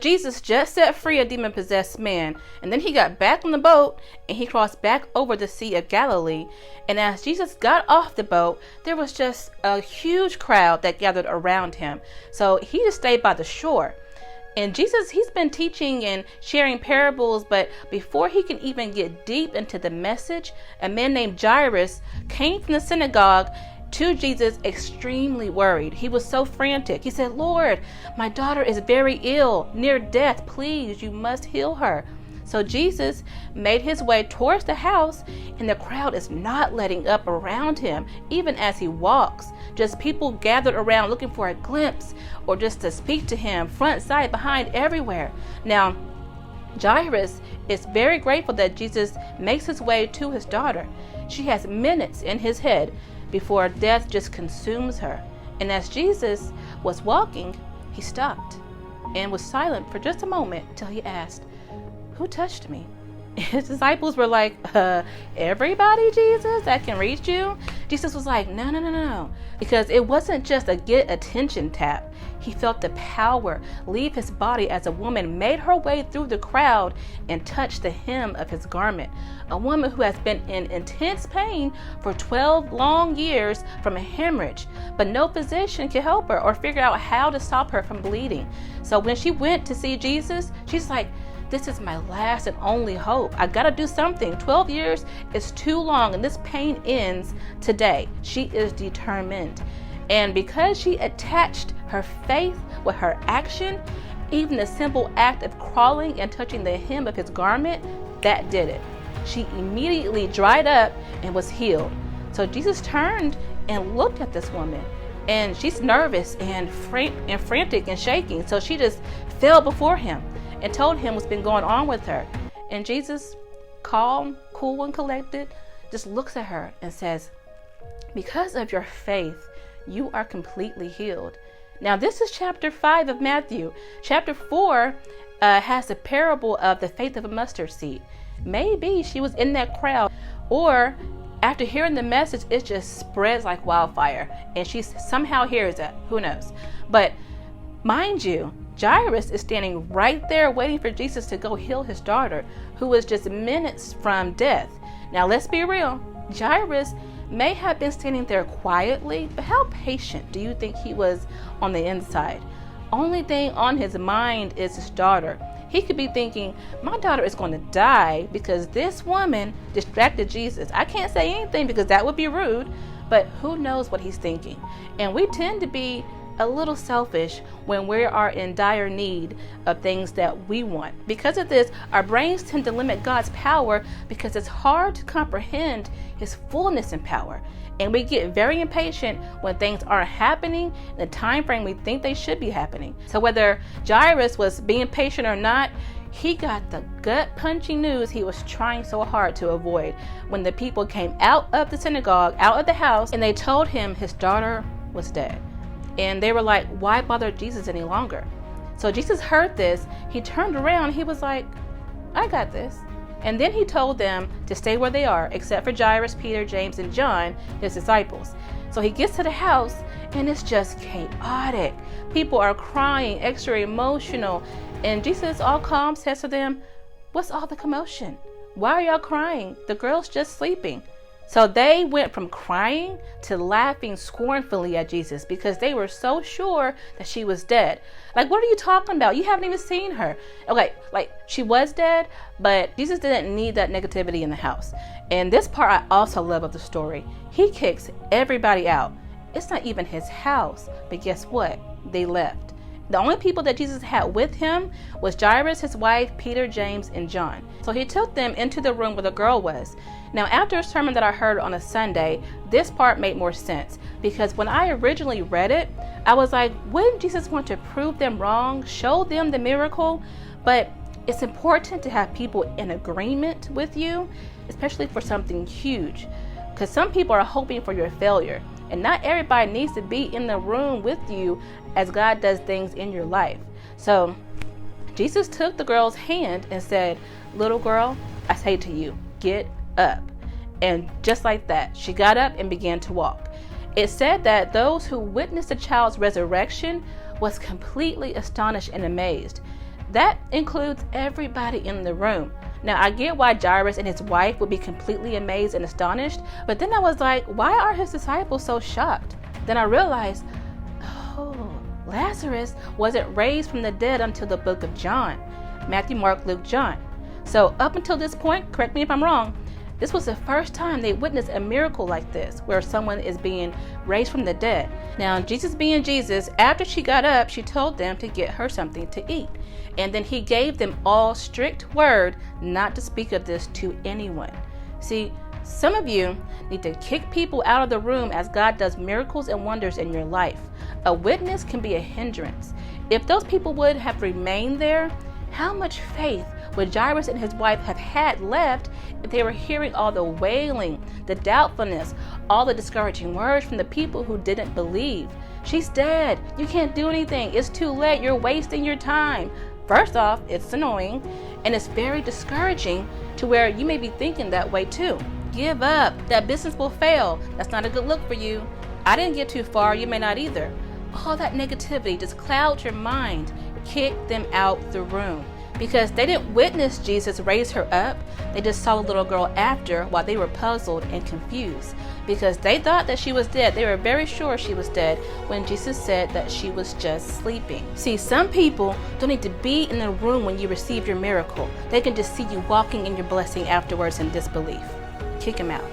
Jesus just set free a demon-possessed man, and then he got back on the boat and he crossed back over the Sea of Galilee. And as Jesus got off the boat, there was just a huge crowd that gathered around him. So he just stayed by the shore. And Jesus, he's been teaching and sharing parables, but before he can even get deep into the message, a man named Jairus came from the synagogue to Jesus extremely worried. He was so frantic. He said, "Lord, my daughter is very ill, near death. Please, you must heal her." So Jesus made his way towards the house, and the crowd is not letting up around him, even as he walks. Just people gathered around looking for a glimpse or just to speak to him, front, side, behind, everywhere. Now, Jairus is very grateful that Jesus makes his way to his daughter. She has minutes in his head before death just consumes her. And as Jesus was walking, he stopped and was silent for just a moment till he asked, "Who touched me?" His disciples were like, "Everybody, Jesus, that can reach you?" Jesus was like, no. Because it wasn't just a get attention tap. He felt the power leave his body as a woman made her way through the crowd and touched the hem of his garment. A woman who has been in intense pain for 12 long years from a hemorrhage, but no physician could help her or figure out how to stop her from bleeding. So when she went to see Jesus, she's like, "This is my last and only hope. I gotta do something. 12 years is too long, and this pain ends today." She is determined. And because she attached her faith with her action, even the simple act of crawling and touching the hem of his garment, that did it. She immediately dried up and was healed. So Jesus turned and looked at this woman, and she's nervous and frantic and shaking. So she just fell before him and told him what's been going on with her. And Jesus, calm, cool, and collected, just looks at her and says, "Because of your faith, you are completely healed." Now, this is chapter 5 of Matthew. Chapter 4 has the parable of the faith of a mustard seed. Maybe she was in that crowd, or after hearing the message, it just spreads like wildfire, and she somehow hears it. Who knows? But mind you, Jairus is standing right there waiting for Jesus to go heal his daughter, who was just minutes from death. Now, let's be real. Jairus may have been standing there quietly, but how patient do you think he was on the inside? Only thing on his mind is his daughter. He could be thinking, "My daughter is going to die because this woman distracted Jesus." I can't say anything because that would be rude, but who knows what he's thinking. And we tend to be a little selfish when we are in dire need of things that we want. Because of this, our brains tend to limit God's power because it's hard to comprehend his fullness and power. And we get very impatient when things aren't happening in the time frame we think they should be happening. So whether Jairus was being patient or not, he got the gut-punching news he was trying so hard to avoid when the people came out of the synagogue, out of the house, and they told him his daughter was dead. And they were like, "Why bother Jesus any longer?" So Jesus heard this. He turned around. He was like, "I got this." And then he told them to stay where they are, except for Jairus, Peter, James, and John, his disciples. So he gets to the house, and it's just chaotic. People are crying, extra emotional. And Jesus, all calm, says to them, "What's all the commotion? Why are y'all crying? The girl's just sleeping." So they went from crying to laughing scornfully at Jesus because they were so sure that she was dead. Like, what are you talking about? You haven't even seen her. Okay, like, she was dead, but Jesus didn't need that negativity in the house. And this part I also love of the story. He kicks everybody out. It's not even his house, but guess what? They left. The only people that Jesus had with him was Jairus, his wife, Peter, James, and John. So he took them into the room where the girl was. Now, after a sermon that I heard on a Sunday, this part made more sense because when I originally read it, I was like, wouldn't Jesus want to prove them wrong, show them the miracle? But it's important to have people in agreement with you, especially for something huge, because some people are hoping for your failure, and not everybody needs to be in the room with you as God does things in your life. So Jesus took the girl's hand and said, "Little girl, I say to you, get up." And just like that, she got up and began to walk. It said that those who witnessed the child's resurrection was completely astonished and amazed. That includes everybody in the room. Now, I get why Jairus and his wife would be completely amazed and astonished, but then I was like, why are his disciples so shocked? Then I realized, oh, Lazarus wasn't raised from the dead until the book of John. Matthew, Mark, Luke, John. So up until this point, correct me if I'm wrong, this was the first time they witnessed a miracle like this, where someone is being raised from the dead. Now, Jesus being Jesus, after she got up, she told them to get her something to eat. And then he gave them all strict word not to speak of this to anyone. See, some of you need to kick people out of the room as God does miracles and wonders in your life. A witness can be a hindrance. If those people would have remained there, how much faith would Jairus and his wife have had left if they were hearing all the wailing, the doubtfulness, all the discouraging words from the people who didn't believe? She's dead. You can't do anything. It's too late. You're wasting your time. First off, it's annoying, and it's very discouraging to where you may be thinking that way too. Give up. That business will fail. That's not a good look for you. I didn't get too far. You may not either. All that negativity just clouds your mind. Kick them out the room, because they didn't witness Jesus raise her up. They just saw the little girl after, while they were puzzled and confused because they thought that she was dead. They were very sure she was dead when Jesus said that she was just sleeping. See, some people don't need to be in the room when you receive your miracle. They can just see you walking in your blessing afterwards in disbelief. Kick them out.